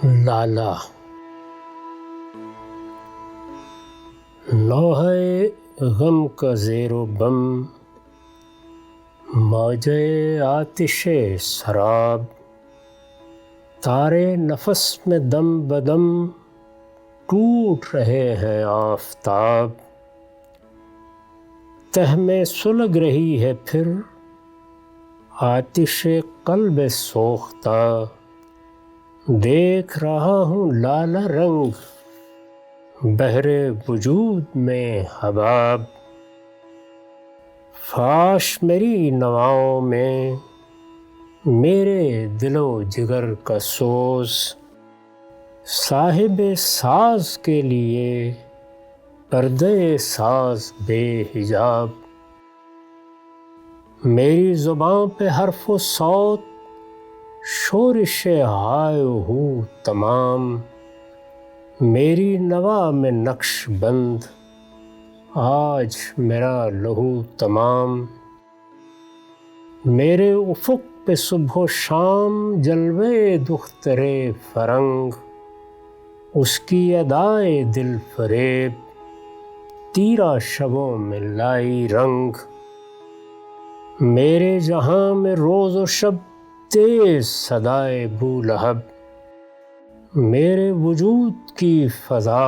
لالا لوہے غم کا زیر و بم، موجے آتش سراب، تارے نفس میں دم بدم ٹوٹ رہے ہیں آفتاب، تہ میں سلگ رہی ہے پھر آتش قلب سوختہ، دیکھ رہا ہوں لالا رنگ بحر وجود میں حباب، فاش میری نواؤں میں میرے دل و جگر کا سوز، صاحب ساز کے لیے پردے ساز بے حجاب، میری زباں پہ حرف و صوت شورش ہائے و ہو تمام، میری نوا میں نقش بند آج میرا لہو تمام، میرے افق پہ صبح و شام جلوے دختر فرنگ، اس کی ادائے دل فریب تیرا شبوں میں لائی رنگ، میرے جہاں میں روز و شب تیز صدائے بولہب، میرے وجود کی فضا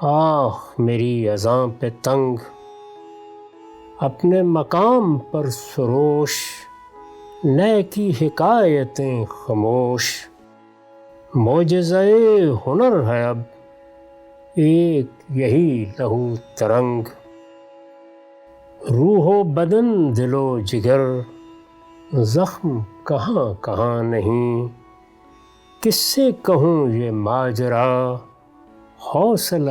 آہ میری اذاں پہ تنگ، اپنے مقام پر سروش نے کی حکایتیں خاموش، معجزہ ہنر ہے اب ایک یہی لہو ترنگ، روح و بدن دل و جگر زخم کہاں کہاں نہیں، کس سے کہوں یہ ماجرا حوصلہ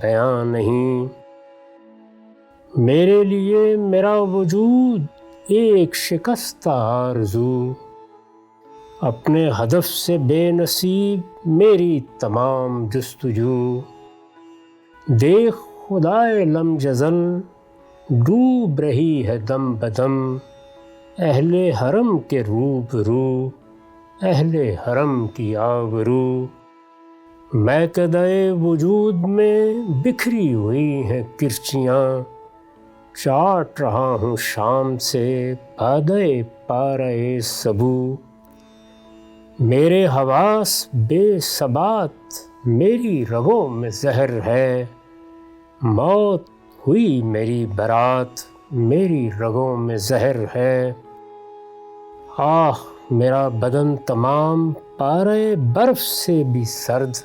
بیاں نہیں، میرے لیے میرا وجود ایک شکستہ آرزو، اپنے ہدف سے بے نصیب میری تمام جستجو، دیکھ خدائے لم جزل ڈوب رہی ہے دم بدم، اہل حرم کے روبرو اہل حرم کی آبرو، میکدۂ وجود میں بکھری ہوئی ہیں کرچیاں، چاٹ رہا ہوں شام سے بادئ پارۂ سبو، میرے حواس بے ثبات میری رگوں میں زہر ہے، موت ہوئی میری برات میری رگوں میں زہر ہے، آہ میرا بدن تمام پارۂ برف سے بھی سرد،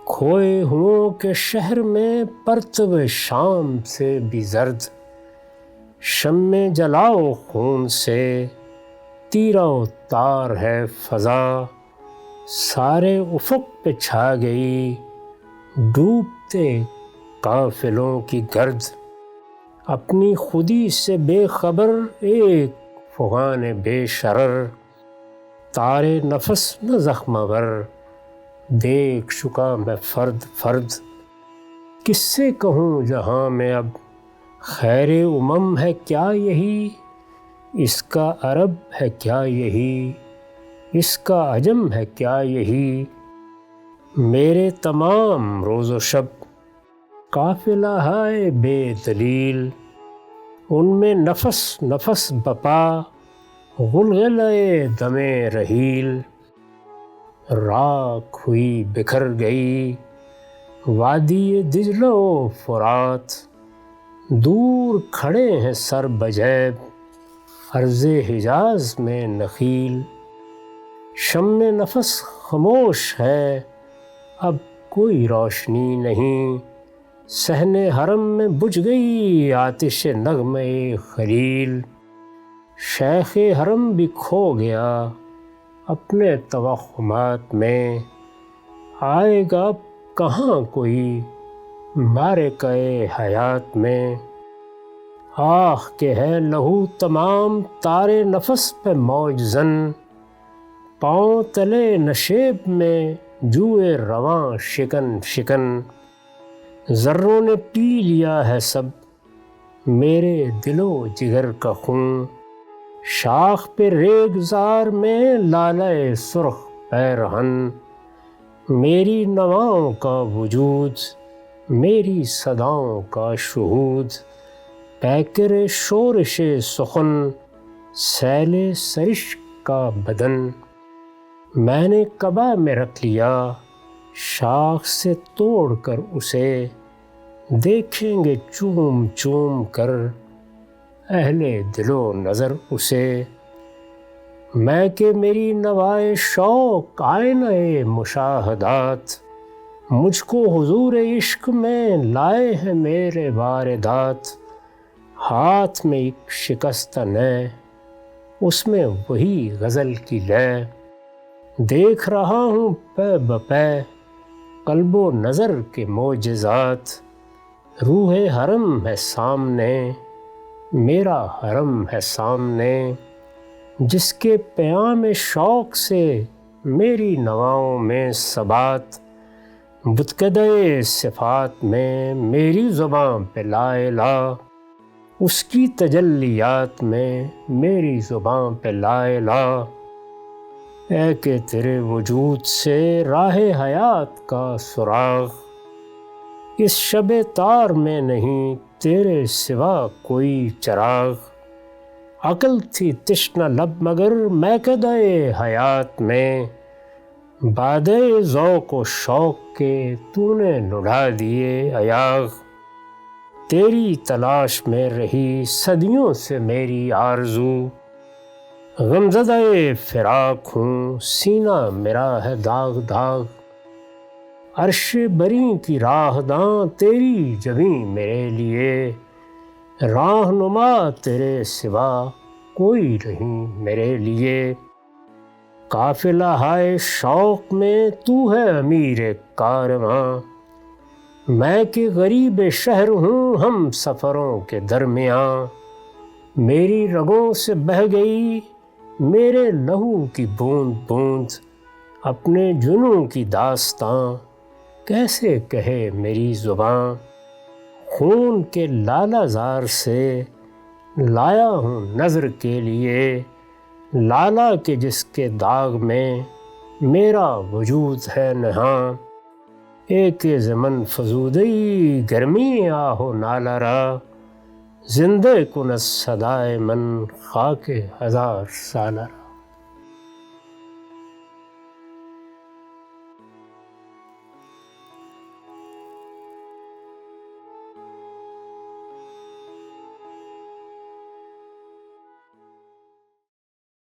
کھوئے ہوں کے شہر میں پرتو شام سے بھی زرد، شمع جلاؤ خون سے تیرہ و تار ہے فضا، سارے افق پہ چھا گئی ڈوبتے قافلوں کی گرد، اپنی خودی سے بے خبر ایک فغان بے شرر، تارے نفس نہ زخم ور دیکھ چکا میں فرد فرد، کس سے کہوں جہاں میں اب خیر امم ہے کیا یہی، اس کا عرب ہے کیا یہی، اس کا عجم ہے کیا یہی، میرے تمام روز و شب قافلہ ہے بے دلیل، ان میں نفس نفس بپا غلغلۂ دم رحیل، راکھ ہوئی بکھر گئی وادی دجلہ و فرات، دور کھڑے ہیں سر بجیب عرض حجاز میں نخیل، شمع نفس خاموش ہے اب کوئی روشنی نہیں، صحن حرم میں بجھ گئی آتش نغمہ خلیل، شیخ حرم بھی کھو گیا اپنے توہمات میں، آئے گا اب کہاں کوئی معرکۂ حیات میں، آہ کہ ہے لہو تمام تارے نفس پہ موج زن، پاؤں تلے نشیب میں جوئے رواں شکن شکن، ذروں نے پی لیا ہے سب میرے دل و جگر کا خون، شاخ پہ ریگزار میں لالۂ سرخ پیرہن، میری نواؤں کا وجود، میری صداؤں کا شہود، پیکر شورش سخن، سیل سرشک کا بدن، میں نے کعبہ میں رکھ لیا شاخ سے توڑ کر اسے، دیکھیں گے چوم چوم کر اہل دل و نظر اسے، میں کہ میری نوائے شوق آئینہ مشاہدات، مجھ کو حضور عشق میں لائے ہیں میرے واردات، ہاتھ میں ایک شکستہ نے، اس میں وہی غزل کی لے، دیکھ رہا ہوں پے بپے قلب و نظر کے معجزات، روح حرم ہے سامنے، میرا حرم ہے سامنے، جس کے پیام شوق سے میری نواؤں میں ثبات، بتکدے صفات میں میری زباں پہ لا الہ، اس کی تجلیات میں میری زباں پہ لا الہ، اے کہ تیرے وجود سے راہ حیات کا سراغ، اس شب تار میں نہیں تیرے سوا کوئی چراغ، عقل تھی تشنہ لب مگر میکدے حیات میں، بادے ذوق و شوق کے تو نے نڈھا دیے ایاغ، تیری تلاش میں رہی صدیوں سے میری آرزو، غمزدہ فراق ہوں سینہ میرا ہے داغ داغ، عرش بری کی راہ داں تیری جبیں میرے لیے، راہنما تیرے سوا کوئی نہیں میرے لیے، قافلہ ہائے شوق میں تو ہے امیر کارواں، میں کہ غریب شہر ہوں ہم سفروں کے درمیاں، میری رگوں سے بہہ گئی میرے لہو کی بوند بوند، اپنے جنوں کی داستاں کیسے کہے میری زباں، خون کے لالہ زار سے لایا ہوں نظر کے لیے، لالہ کے جس کے داغ میں میرا وجود ہے نہاں، ایک زمن فزودی گرمی آہو نالرا، زندہ کن صدائے من خاک ہزار سالہ۔